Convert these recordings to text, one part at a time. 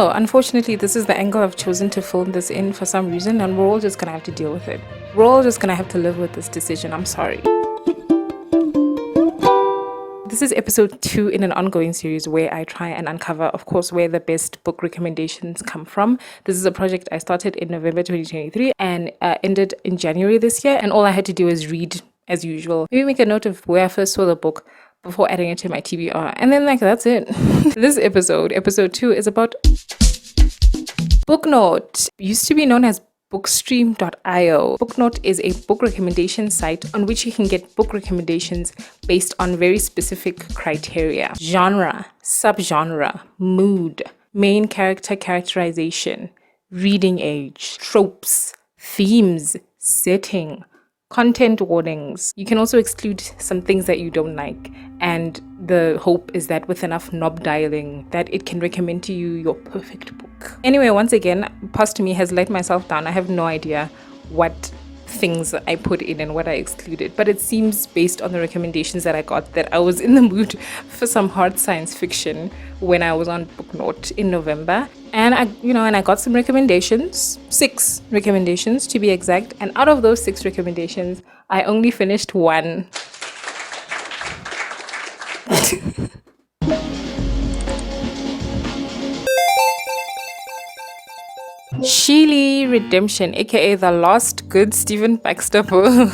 So, unfortunately, this is the angle I've chosen to film this in for some reason, and we're all just gonna have to deal with it. We're all just gonna have to live with this decision. I'm sorry. This is episode 2 in an ongoing series where I try and uncover, of course, where the best book recommendations come from. This is a project I started in November 2023 and ended in January this year. And all I had to do is read as usual. Maybe make a note of where I first saw the book before adding it to my TBR. And then that's it. This episode 2, is about Booknaut. Used to be known as bookstream.io. Booknaut is a book recommendation site on which you can get book recommendations based on very specific criteria: genre, subgenre, mood, main character characterization, reading age, tropes, themes, setting, content warnings. You can also exclude some things that you don't like, and the hope is that with enough knob dialing that it can recommend to you your perfect book. Anyway, once again, past me has let myself down. I have no idea what things I put in and what I excluded, but it seems based on the recommendations that I got that I was in the mood for some hard science fiction when I was on Booknaut in November. And I got some recommendations, 6 recommendations to be exact. And out of those 6 recommendations, I only finished 1. Xeelee Redemption, aka the last good Stephen Baxter book.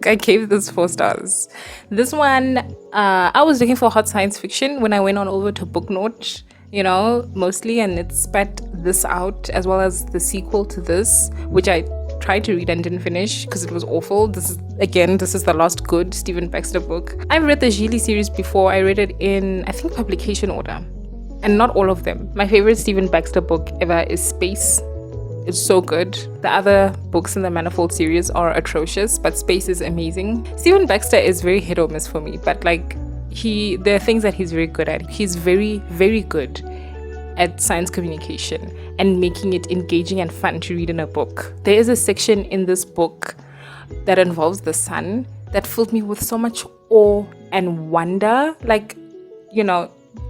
I gave this 4 stars. This one, I was looking for hot science fiction when I went on over to Booknaut, mostly, and it spat this out as well as the sequel to this, which I tried to read and didn't finish because it was awful. This is the last good Stephen Baxter book. I've read the Xeelee series before. I read it in, I think, publication order. And not all of them. My favorite Stephen Baxter book ever is Space. It's so good. The other books in the Manifold series are atrocious, but Space is amazing. Stephen Baxter is very hit or miss for me, but there are things that he's very good at. He's very, very good at science communication and making it engaging and fun to read in a book. There is a section in this book that involves the sun that filled me with so much awe and wonder.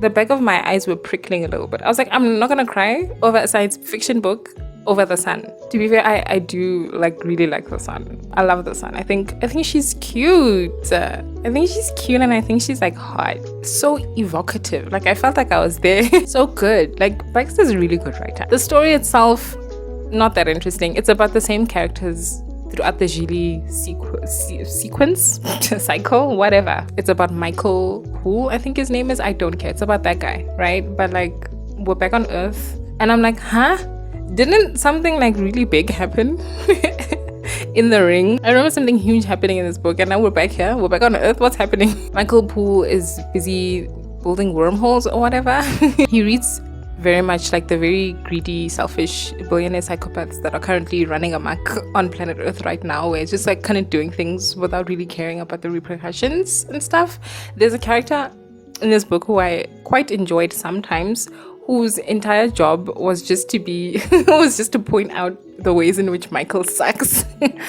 The back of my eyes were prickling a little bit. I was like, I'm not gonna cry over a science fiction book over the sun. To be fair, I do really like the sun. I love the sun. I think she's cute. I think she's cute, and I think she's hot. So evocative. I felt like I was there. So good. Baxter's a really good writer. The story itself, not that interesting. It's about the same characters throughout the Xeelee sequence, cycle, whatever. It's about Michael, who I think his name is. I don't care. It's about that guy, right? But we're back on Earth, and I'm like, huh? Didn't something really big happen in the ring? I remember something huge happening in this book, and now we're back here. We're back on Earth. What's happening? Michael Poole is busy building wormholes or whatever. He reads very much like the very greedy, selfish billionaire psychopaths that are currently running amok on planet Earth right now, where it's just kind of doing things without really caring about the repercussions and stuff. There's a character in this book who I quite enjoyed sometimes, whose entire job was just to point out the ways in which Michael sucks.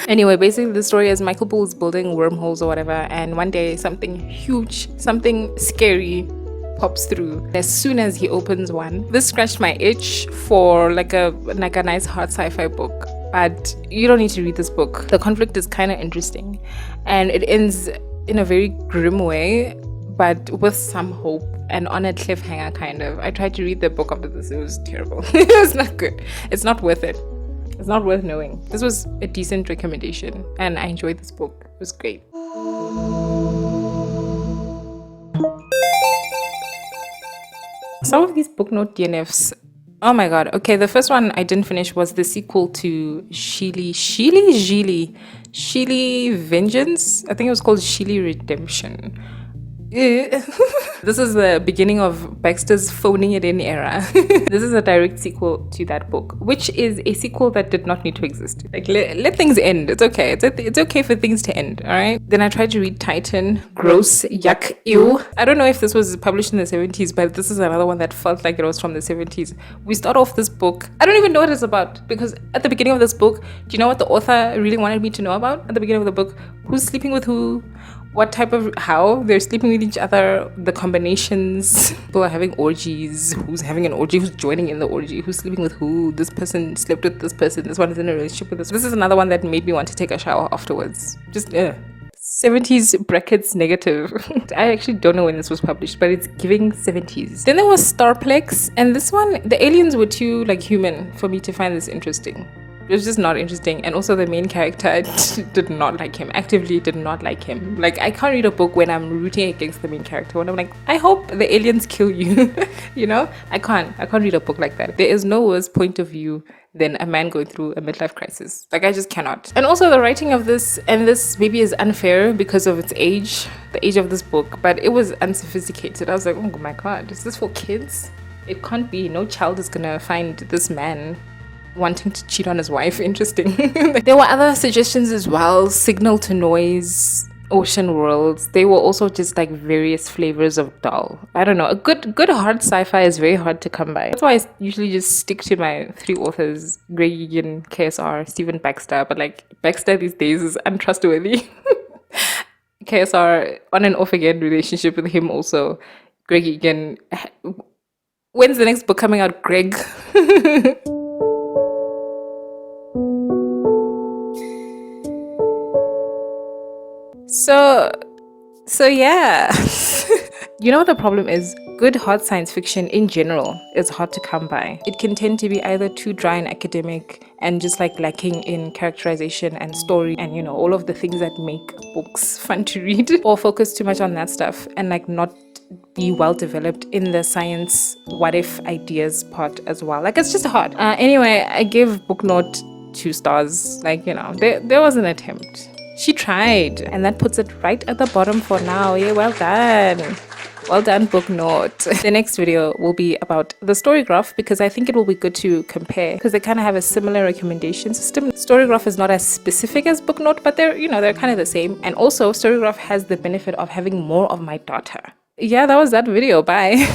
Anyway, basically the story is Michael Poole is building wormholes or whatever, and one day something huge, something scary pops through. As soon as he opens one, this scratched my itch for a nice hard sci-fi book. But you don't need to read this book. The conflict is kind of interesting, and it ends in a very grim way, but with some hope and on a cliffhanger, kind of. I tried to read the book after this. It was terrible. It was not good. It's not worth it. It's not worth knowing. This was a decent recommendation, and I enjoyed this book. It was great. Some of these Booknaut DNFs, oh my god. Okay, the first one I didn't finish was the sequel to Xeelee Vengeance. I think it was called Xeelee Redemption. This is the beginning of Baxter's phoning it in era. This is a direct sequel to that book, which is a sequel that did not need to exist. Let things end. It's okay. It's okay for things to end, all right? Then I tried to read Titan. Gross, yuck, ew. I don't know if this was published in the 70s, but this is another one that felt like it was from the 70s. We start off this book. I don't even know what it's about, because at the beginning of this book, do you know what the author really wanted me to know about? At the beginning of the book, who's sleeping with who? what type of, how they're sleeping with each other, the combinations. People are having orgies. Who's having an orgy? Who's joining in the orgy? Who's sleeping with who? This person slept with this person. This one is in a relationship with this. This is another one that made me want to take a shower afterwards. Just 70s brackets negative. I actually don't know when this was published, but it's giving 70s. Then there was Starplex, and this one, the aliens were too like human for me to find this interesting. It was just not interesting. And also the main character, I did not like him. Actively did not like him. Like, I can't read a book when I'm rooting against the main character. When I'm like, I hope the aliens kill you. You know? I can't read a book like that. There is no worse point of view than a man going through a midlife crisis. Like, I just cannot. And also the writing of this, and this maybe is unfair because of its age, the age of this book, but it was unsophisticated. I was like, oh my god, is this for kids? It can't be. No child is gonna find this man wanting to cheat on his wife interesting. There were other suggestions as well. Signal to Noise, Oceanworlds. They were also just like various flavors of dull. I don't know. A good hard sci-fi is very hard to come by. That's why I usually just stick to my 3 authors: Greg Egan, KSR, Stephen Baxter. But like, Baxter these days is untrustworthy. KSR, on and off again relationship with him also. Greg Egan. When's the next book coming out, Greg? So yeah. You know what the problem is? Good hard science fiction in general is hard to come by. It can tend to be either too dry and academic and just like lacking in characterization and story and, you know, all of the things that make books fun to read, or focus too much on that stuff and like not be well developed in the science what if ideas part as well. Like, it's just hard. Anyway, I give Booknaut 2 stars. Like, you know, there was an attempt. She tried, and that puts it right at the bottom for now. Yeah, well done. Well done, Booknaut. The next video will be about the Storygraph, because I think it will be good to compare, because they kind of have a similar recommendation system. Storygraph is not as specific as Booknaut, but they're, you know, they're kind of the same. And also, Storygraph has the benefit of having more of my data. Yeah, that was that video. Bye.